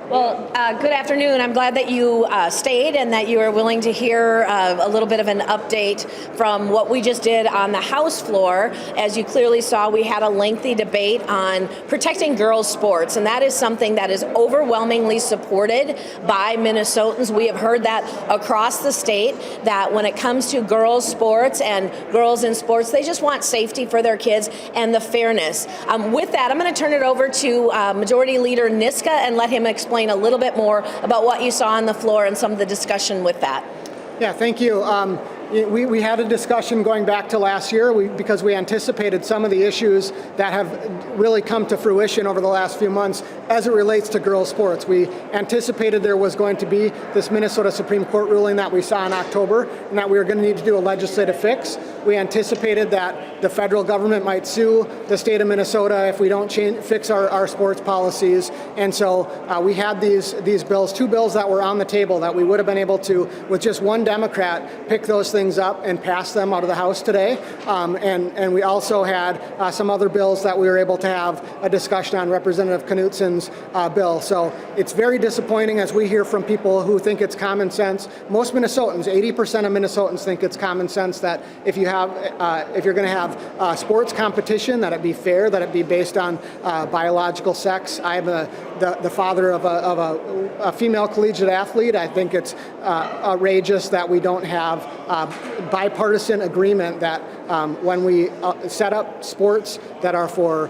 Well, good afternoon. I'm glad that you stayed and that you are willing to hear a little bit of an update from what we just did on the House floor. As you clearly saw, we had a lengthy debate on protecting girls' sports, and that is something that is overwhelmingly supported by Minnesotans. We have heard that across the state, that when it comes to girls' sports and girls in sports, they just want safety for their kids and the fairness. With that, I'm going to turn it over to Majority Leader Niska and let him explain a little bit more about what you saw on the floor and some of the discussion with that. Yeah, thank you. We had a discussion going back to last year because we anticipated some of the issues that have really come to fruition over the last few months as it relates to girls' sports. We anticipated there was going to be this Minnesota Supreme Court ruling that we saw in October, and that we were going to need to do a legislative fix. We anticipated that the federal government might sue the state of Minnesota if we don't fix our sports policies. And so we had these bills, two bills that were on the table that we would have been able to, with just one Democrat, pick those things up and pass them out of the House today. And we also had some other bills that we were able to have a discussion on, Representative Knutsen's bill. So it's very disappointing as we hear from people who think it's common sense. Most Minnesotans, 80% of Minnesotans think it's common sense that if you're going to have sports competition, that it be fair, that it be based on biological sex. I'm the father of a female collegiate athlete. I think it's outrageous that we don't have bipartisan agreement that when we set up sports that are for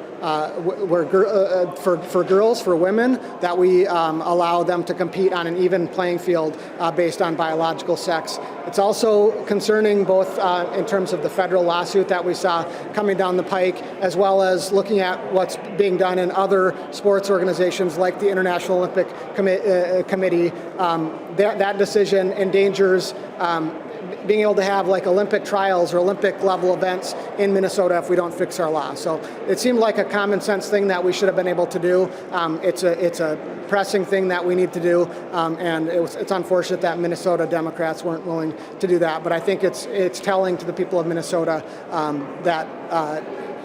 girls, for women, that we allow them to compete on an even playing field based on biological sex. It's also concerning both in terms of the federal lawsuit that we saw coming down the pike, as well as looking at what's being done in other sports organizations like the International Olympic Committee. That decision endangers being able to have like Olympic trials or Olympic level events in Minnesota if we don't fix our law. So it seemed like a common sense thing that we should have been able to do. It's a pressing thing that we need to do, and it's unfortunate that Minnesota Democrats weren't willing to do that. But I think it's telling to the people of Minnesota that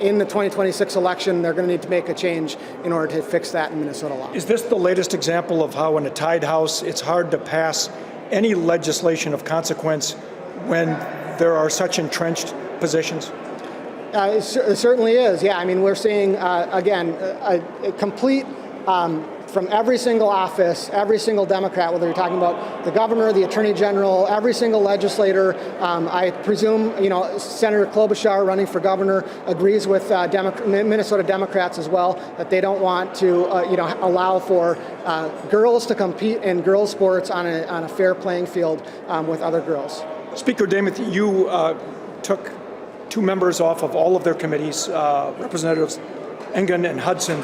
in the 2026 election, they're going to need to make a change in order to fix that in Minnesota law. Is this the latest example of how in a tied House it's hard to pass any legislation of consequence when there are such entrenched positions? It certainly is, yeah. I mean, we're seeing, again, a complete, from every single office, every single Democrat, whether you're talking about the governor, the attorney general, every single legislator, I presume, Senator Klobuchar running for governor agrees with Minnesota Democrats as well, that they don't want to, allow for girls to compete in girls' sports on a fair playing field with other girls. Speaker Demuth, you took two members off of all of their committees, Representatives Engen and Hudson.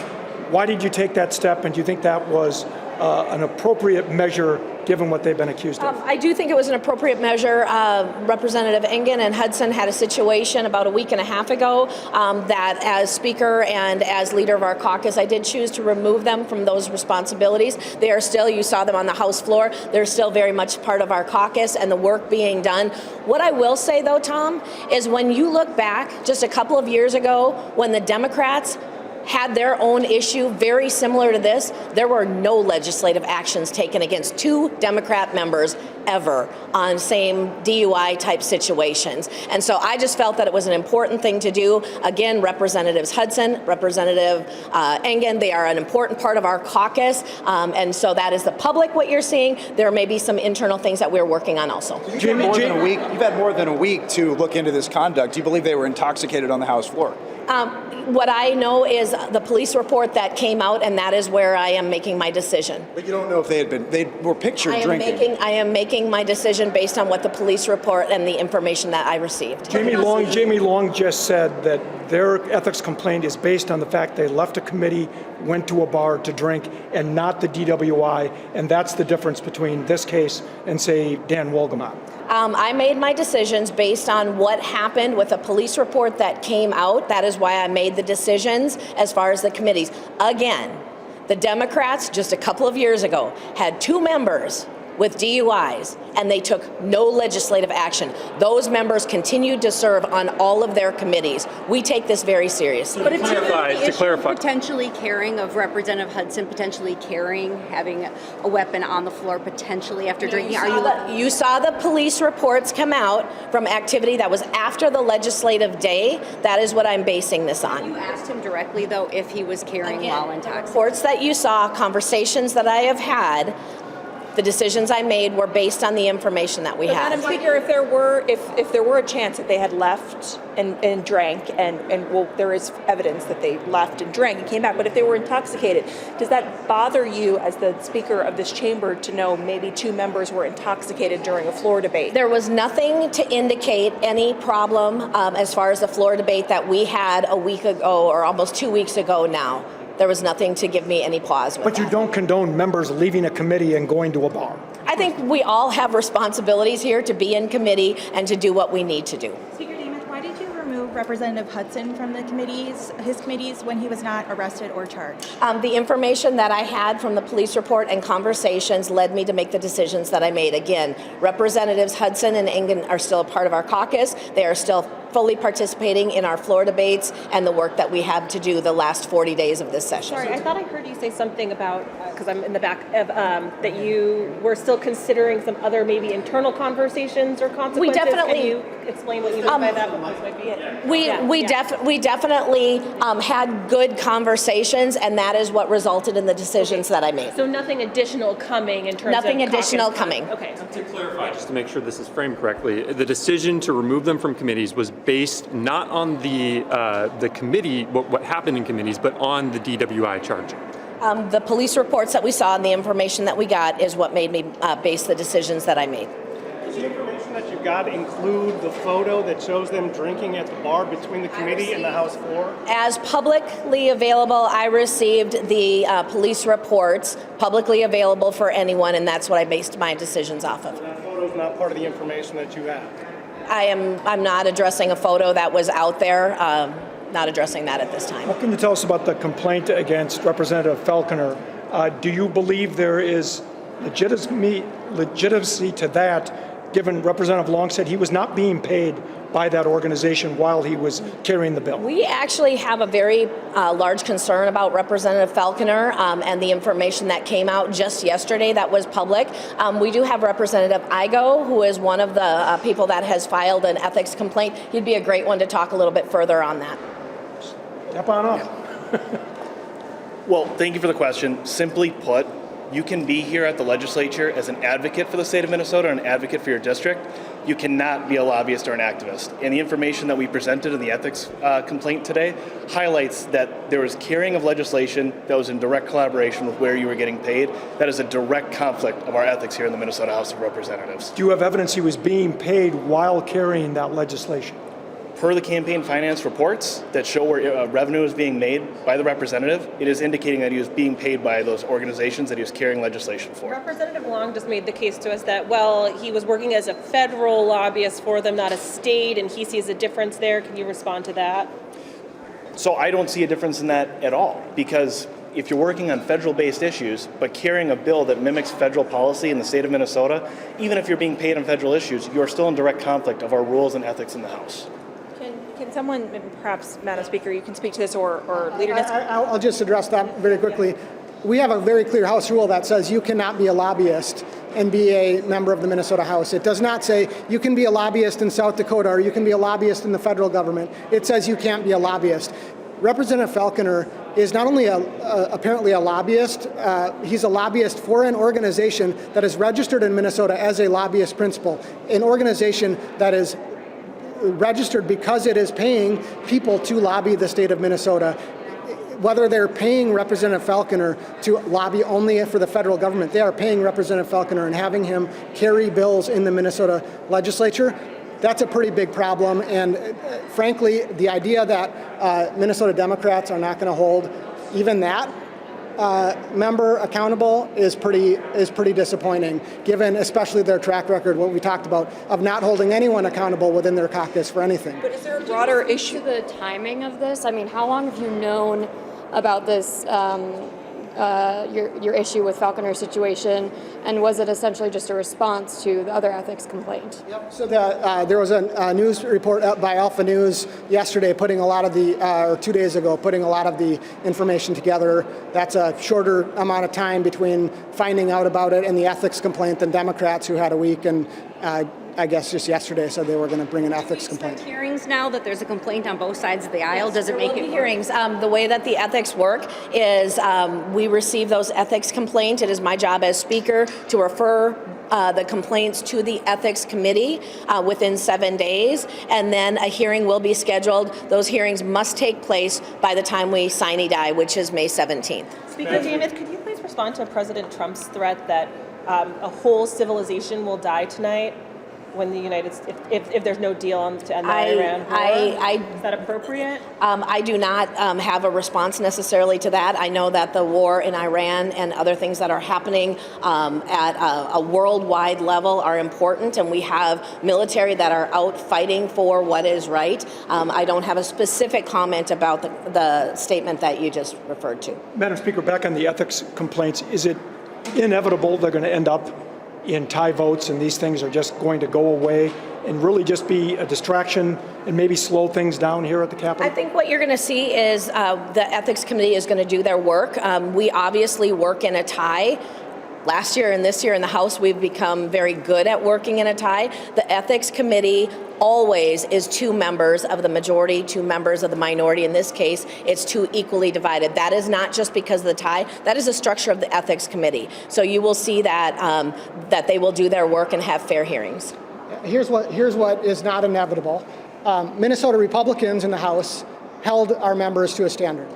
Why did you take that step, and do you think that was an appropriate measure given what they've been accused of? I do think it was an appropriate measure. Representative Engen and Hudson had a situation about a week and a half ago that as Speaker and as leader of our caucus, I did choose to remove them from those responsibilities. They are still, you saw them on the House floor, they're still very much part of our caucus and the work being done. What I will say though, Tom, is when you look back just a couple of years ago when the Democrats had their own issue very similar to this, there were no legislative actions taken against two Democrat members ever on same DUI type situations. And so I just felt that it was an important thing to do. Again, Representatives Hudson, Representative Engen, they are an important part of our caucus. And so that is the public what you're seeing. There may be some internal things that we're working on also. You've had more than a week to look into this conduct. Do you believe they were intoxicated on the House floor? What I know is the police report that came out, and that is where I am making my decision. But you don't know if they were pictured drinking. I am making my decision based on what the police report and the information that I received. Jamie Long just said that their ethics complaint is based on the fact they left a committee, went to a bar to drink, and not the DWI, and that's the difference between this case and, say, Dan Wolgamott. I made my decisions based on what happened with a police report that came out. That is why I made the decisions as far as the committees. Again, the Democrats just a couple of years ago had two members with DUIs, and they took no legislative action. Those members continued to serve on all of their committees. We take this very seriously. But to clarify, potentially carrying of Representative Hudson potentially carrying, having a weapon on the floor potentially after drinking. You saw the police reports come out from activity that was after the legislative day. That is what I'm basing this on. You asked him directly though if he was carrying while intoxicated. Reports that you saw, conversations that I have had, the decisions I made were based on the information that we had. Madam Speaker, if there were a chance that they had left and drank, and well, there is evidence that they left and drank and came back, but if they were intoxicated, does that bother you as the Speaker of this chamber to know maybe 2 members were intoxicated during a floor debate? There was nothing to indicate any problem as far as the floor debate that we had a week ago or almost 2 weeks ago now. There was nothing to give me any pause with But that. you don't condone members leaving a committee and going to a bar. I think we all have responsibilities here to be in committee and to do what we need to do. Speaker Damon, why did you remove Representative Hudson from the his committees, when he was not arrested or charged? The information that I had from the police report and conversations led me to make the decisions that I made. Again, Representatives Hudson and Engen are still a part of our caucus. They are still fully participating in our floor debates and the work that we have to do the last 40 days of this session. Sorry, I thought I heard you say something about, because I'm in the back, of that you were still considering some other maybe internal conversations or consequences. We definitely. Can you explain what you mean by that? What those might be? We definitely had good conversations, and that is what resulted in the decisions that I made. So nothing additional coming in terms Nothing of additional caucus coming. Okay. To clarify, just to make sure this is framed correctly, the decision to remove them from committees was based not on the committee, what happened in committees, but on the DWI charge. The police reports that we saw and the information that we got is what made me base the decisions that I made. Does the information that you got include the photo that shows them drinking at the bar between the committee and the House floor? As publicly available, I received the police reports publicly available for anyone, and that's what I based my decisions off of. That photo is not part of the information that you have. I'm not addressing a photo that was out there. Not addressing that at this time. What can you tell us about the complaint against Representative Falconer? Do you believe there is legitimacy to that, given Representative Long said he was not being paid by that organization while he was carrying the bill? We actually have a very large concern about Representative Falconer and the information that came out just yesterday that was public. We do have Representative Igo, who is one of the people that has filed an ethics complaint. He'd be a great one to talk a little bit further on that. Step on up. Well, thank you for the question. Simply put, you can be here at the legislature as an advocate for the state of Minnesota and an advocate for your district. You cannot be a lobbyist or an activist. And the information that we presented in the ethics complaint today highlights that there was carrying of legislation that was in direct collaboration with where you were getting paid. That is a direct conflict of our ethics here in the Minnesota House of Representatives. Do you have evidence he was being paid while carrying that legislation? Per the campaign finance reports that show where revenue is being made by the representative, it is indicating that he was being paid by those organizations that he was carrying legislation for. Representative Long just made the case to us that, well, he was working as a federal lobbyist for them, not a state, and he sees a difference there. Can you respond to that? So I don't see a difference in that at all, because if you're working on federal-based issues, but carrying a bill that mimics federal policy in the state of Minnesota, even if you're being paid on federal issues, you're still in direct conflict of our rules and ethics in the House. Can someone, perhaps, Madam Speaker, you can speak to this, or Leader Ness? I'll just address that very quickly. We have a very clear House rule that says you cannot be a lobbyist and be a member of the Minnesota House. It does not say you can be a lobbyist in South Dakota or you can be a lobbyist in the federal government. It says you can't be a lobbyist. Representative Falconer is not only apparently a lobbyist, he's a lobbyist for an organization that is registered in Minnesota as a lobbyist principal, an organization that is registered because it is paying people to lobby the state of Minnesota. Whether they're paying Representative Falconer to lobby only for the federal government, they are paying Representative Falconer and having him carry bills in the Minnesota legislature. That's a pretty big problem, and frankly, the idea that Minnesota Democrats are not going to hold even that member accountable is pretty disappointing, given especially their track record, what we talked about, of not holding anyone accountable within their caucus for anything. But is there a broader issue? To the timing of this? I mean, how long have you known about this your issue with Falconer's situation, and was it essentially just a response to the other ethics complaint? Yep. So there was a news report out by Alpha News yesterday putting a lot of the, or 2 days ago, putting a lot of the information together. That's a shorter amount of time between finding out about it and the ethics complaint than Democrats, who had a week, and I guess just yesterday said they were going to bring an ethics complaint. Hearings now that there's a complaint on both sides of the aisle, does it make it hearings? The way that the ethics work is we receive those ethics complaints. It is my job as speaker to refer the complaints to the ethics committee within 7 days, and then a hearing will be scheduled. Those hearings must take place by the time we sine die, which is May 17th. Speaker Demuth, could you please respond to President Trump's threat that a whole civilization will die tonight when the United States, if there's no deal to end the Iran war? Is that appropriate? I do not have a response necessarily to that. I know that the war in Iran and other things that are happening at a worldwide level are important, and we have military that are out fighting for what is right. I don't have a specific comment about the statement that you just referred to. Madam Speaker, back on the ethics complaints, is it inevitable they're going to end up in tie votes and these things are just going to go away and really just be a distraction and maybe slow things down here at the Capitol? I think what you're going to see is the Ethics Committee is going to do their work. We obviously work in a tie. Last year and this year in the House, we've become very good at working in a tie. The Ethics Committee always is 2 members of the majority, 2 members of the minority. In this case, it's 2 equally divided. That is not just because of the tie. That is the structure of the Ethics Committee. So you will see that that they will do their work and have fair hearings. Here's what is not inevitable. Minnesota Republicans in the House held our members to a standard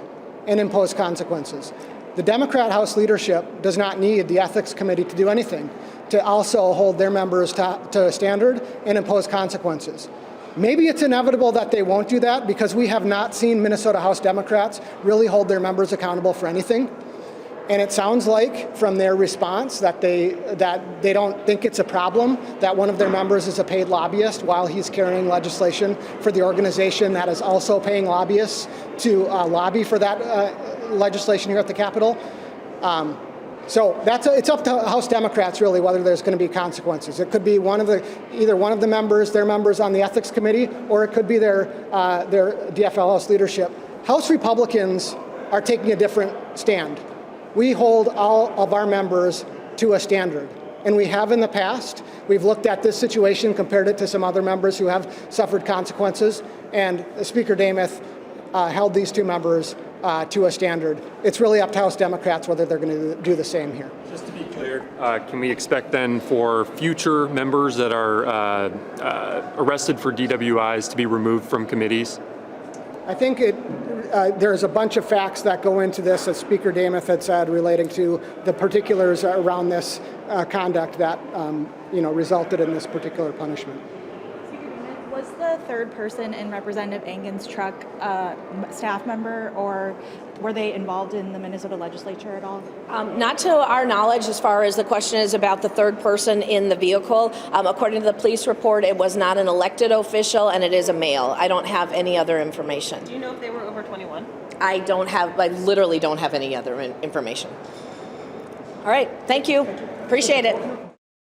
and imposed consequences. The Democrat House leadership does not need the Ethics Committee to do anything, to also hold their members to a standard and impose consequences. Maybe it's inevitable that they won't do that because we have not seen Minnesota House Democrats really hold their members accountable for anything. And it sounds like from their response that they don't think it's a problem that one of their members is a paid lobbyist while he's carrying legislation for the organization that is also paying lobbyists to lobby for that legislation here at the Capitol. So it's up to House Democrats really whether there's going to be consequences. It could be either one of the members, their members on the Ethics Committee, or it could be their DFL House leadership. House Republicans are taking a different stand. We hold all of our members to a standard, and we have in the past. We've looked at this situation, compared it to some other members who have suffered consequences, and Speaker Demuth held these 2 members to a standard. It's really up to House Democrats whether they're going to do the same here. Just to be clear, can we expect then for future members that are arrested for DWIs to be removed from committees? I think there's a bunch of facts that go into this, as Speaker Demuth had said, relating to the particulars around this conduct that resulted in this particular punishment. Was the third person in Representative Engen's truck a staff member, or were they involved in the Minnesota legislature at all? Not to our knowledge, as far as the question is about the third person in the vehicle. According to the police report, it was not an elected official, and it is a male. I don't have any other information. Do you know if they were over 21? I literally don't have any other information. All right, thank you. Appreciate it.